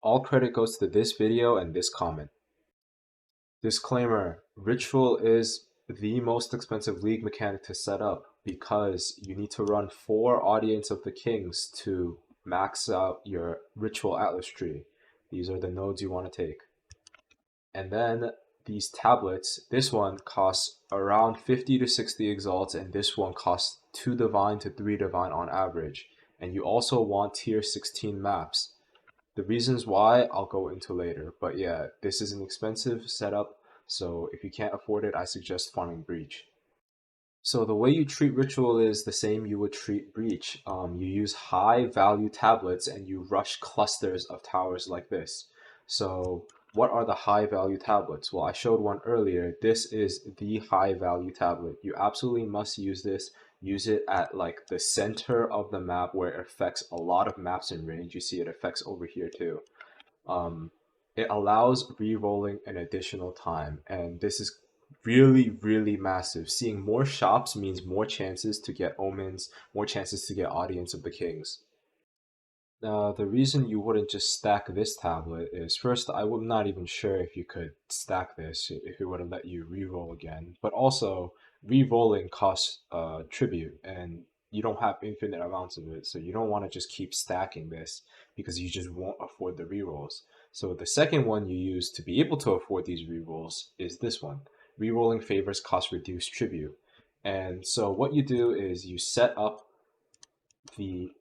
All credit goes to this video and this comment. Disclaimer, Ritual is the most expensive League mechanic to set up because you need to run 4 Audience of the Kings to max out your Ritual Atlas tree. These are the nodes you want to take. And then these tablets, this one costs around 50 to 60 exalts, and this one costs 2 divine to 3 divine on average. And you also want tier 16 maps. The reasons why I'll go into later, but yeah, this is an expensive setup, so if you can't afford it, I suggest farming Breach. So the way you treat Ritual is the same you would treat Breach. You use high value tablets and you rush clusters of towers like this. So what are the high value tablets? Well, I showed one earlier. This is the high value tablet. You absolutely must use this. Use it at like the center of the map where it affects a lot of maps in range. You see it affects over here too. Um, it allows re-rolling an additional time, and this is really massive. Seeing more shops means more chances to get omens, more chances to get Audience of the Kings. Now, the reason you wouldn't just stack this tablet is first, I'm not even sure if you could stack this, if it would have let you re-roll again. But also, re-rolling costs tribute, and you don't have infinite amounts of it, so you don't want to just keep stacking this because you just won't afford the re-rolls. So the second one you use to be able to afford these re-rolls is this one. Re-rolling favors cost reduced tribute. And so what you do is you set up the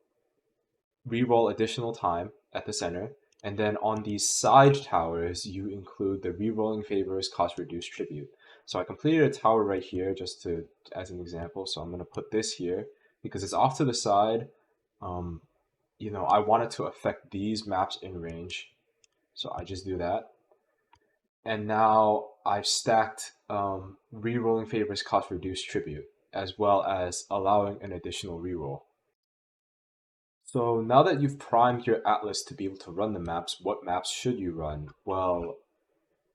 reroll additional time at the center, and then on these side towers, you include the rerolling favors cost reduced tribute. So I completed a tower right here just to as an example. So I'm going to put this here because it's off to the side. Um, I wanted to affect these maps in range, so I just do that. And now I've stacked rerolling favors cost reduced tribute as well as allowing an additional reroll. So now that you've primed your atlas to be able to run the maps, what maps should you run? Well,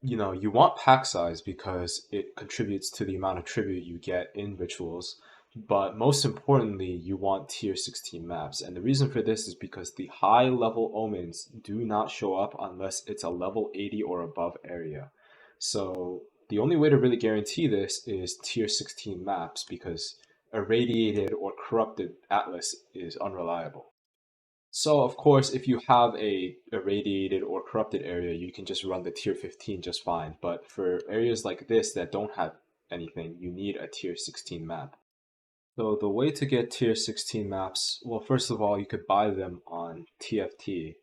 you want pack size because it contributes to the amount of tribute you get in rituals. But most importantly, you want tier 16 maps. And the reason for this is because the high level omens do not show up unless it's a level 80 or above area. So the only way to really guarantee this is tier 16 maps because irradiated or corrupted atlas is unreliable. So of course, if you have a irradiated or corrupted area, you can just run the tier 15 just fine. But for areas like this that don't have anything, you need a tier 16 map. So the way to get tier 16 maps, well, first of all, you could buy them on TFT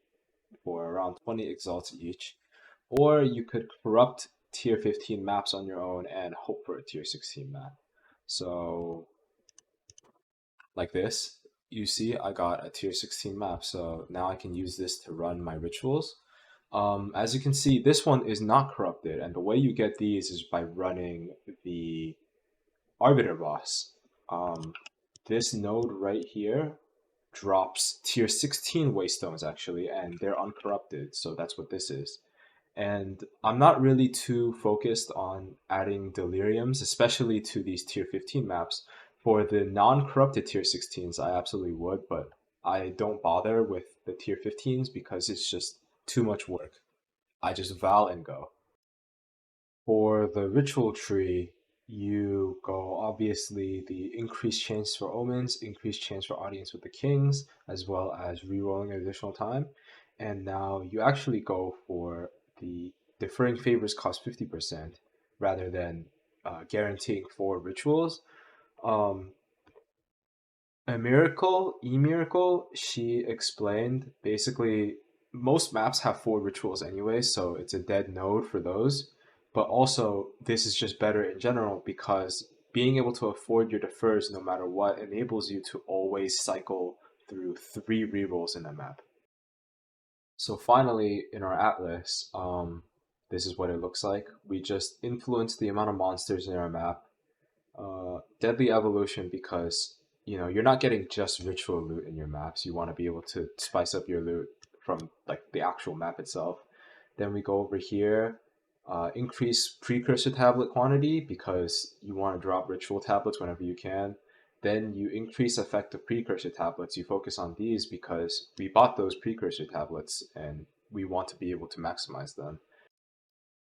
for around 20 exalts each, or you could corrupt tier 15 maps on your own and hope for a tier 16 map. So like this, you see I got a tier 16 map, so now I can use this to run my rituals. As you can see, this one is not corrupted, and the way you get these is by running the Arbiter boss. Um, this node right here drops tier 16 waystones actually, and they're uncorrupted, so that's what this is. And I'm not really too focused on adding deliriums, especially to these tier 15 maps. For the non-corrupted tier 16s, I absolutely would, but I don't bother with the tier 15s because it's just too much work. I just Val and go. For the ritual tree, you go obviously the increased chance for omens, increased chance for audience with the kings, as well as rerolling additional time. And now you actually go for the deferring favors cost 50% rather than guaranteeing 4 rituals. Um, E-Miracle, she explained basically most maps have 4 rituals anyway, so it's a dead node for those. But also, this is just better in general because being able to afford your defers no matter what enables you to always cycle through 3 rerolls in a map. So finally, in our atlas, this is what it looks like. We just influence the amount of monsters in our map. Deadly evolution because you're not getting just ritual loot in your maps. You want to be able to spice up your loot from like the actual map itself. Then we go over here, increase precursor tablet quantity because you want to drop ritual tablets whenever you can. Then you increase effective precursor tablets. You focus on these because we bought those precursor tablets and we want to be able to maximize them.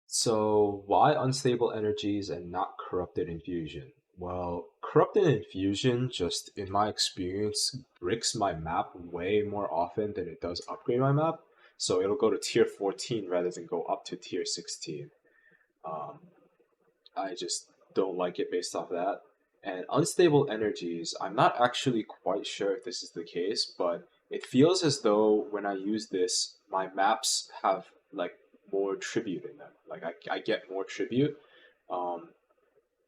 So, why unstable energies and not corrupted infusion? Well, corrupted infusion, just in my experience, bricks my map way more often than it does upgrade my map. So, it'll go to tier 14 rather than go up to tier 16. Um, I just don't like it based off that. And unstable energies, I'm not actually quite sure if this is the case, but it feels as though when I use this, my maps have like more tribute in them. Like I get more tribute. Um,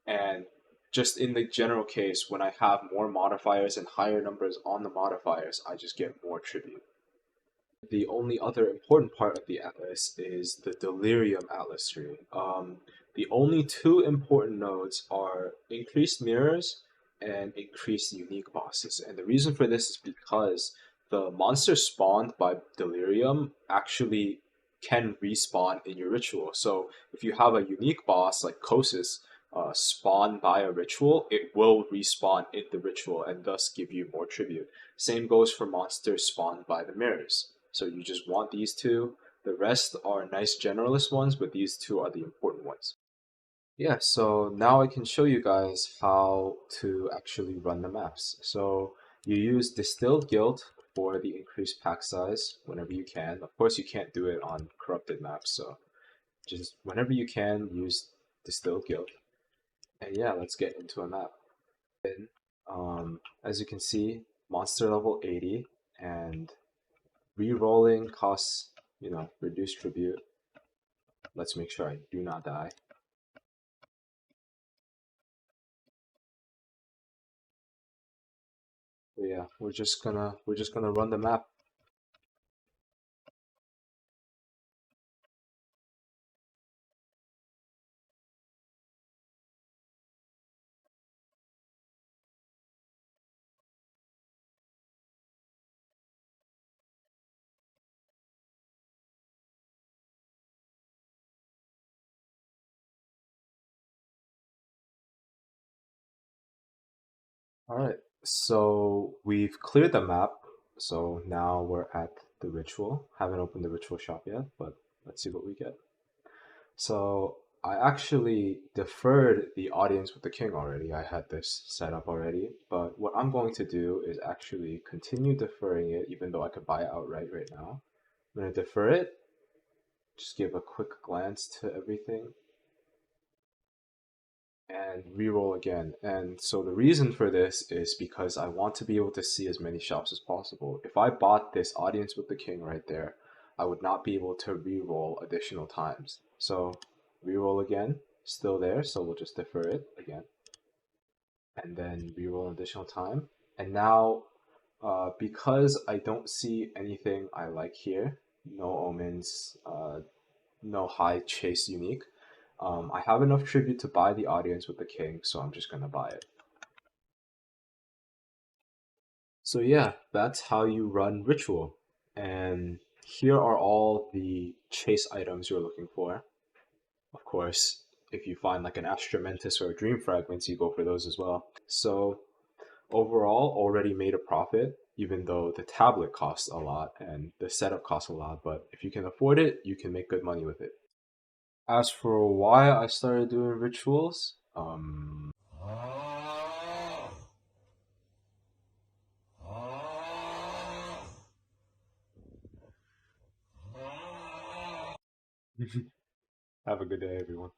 and just in the general case, when I have more modifiers and higher numbers on the modifiers, I just get more tribute. The only other important part of the atlas is the delirium atlas tree. The only two important nodes are increased mirrors and increased unique bosses. And the reason for this is because the monsters spawned by delirium actually can respawn in your ritual. So if you have a unique boss like Kosis spawn by a ritual, it will respawn in the ritual and thus give you more tribute. Same goes for monsters spawned by the mirrors. So you just want these two. The rest are nice generalist ones, but these two are the important ones. Yeah, so now I can show you guys how to actually run the maps. So you use Distilled Guild for the increased pack size whenever you can. Of course, you can't do it on corrupted maps, so just whenever you can, use Distilled Guild. And yeah, let's get into a map. As you can see, monster level 80, and re-rolling costs, reduced tribute. Let's make sure I do not die. But yeah, we're just gonna run the map. Alright, so we've cleared the map, so now we're at the ritual. Haven't opened the ritual shop yet, but let's see what we get. So I actually deferred the audience with the king already. I had this set up already, but what I'm going to do is actually continue deferring it, even though I could buy it outright right now. I'm going to defer it, just give a quick glance to everything, and reroll again. And so the reason for this is because I want to be able to see as many shops as possible. If I bought this audience with the king right there, I would not be able to reroll additional times. So reroll again, still there, so we'll just defer it again. And then reroll an additional time. And now, because I don't see anything I like here, no omens, no high chase unique, I have enough tribute to buy the audience with the king, so I'm just gonna buy it. So yeah, that's how you run ritual. And here are all the chase items you're looking for. Of course, if you find like an Astramentus or a Dream Fragments, you go for those as well. So overall, already made a profit, even though the tablet costs a lot and the setup costs a lot. But if you can afford it, you can make good money with it. As for why I started doing rituals, have a good day, everyone.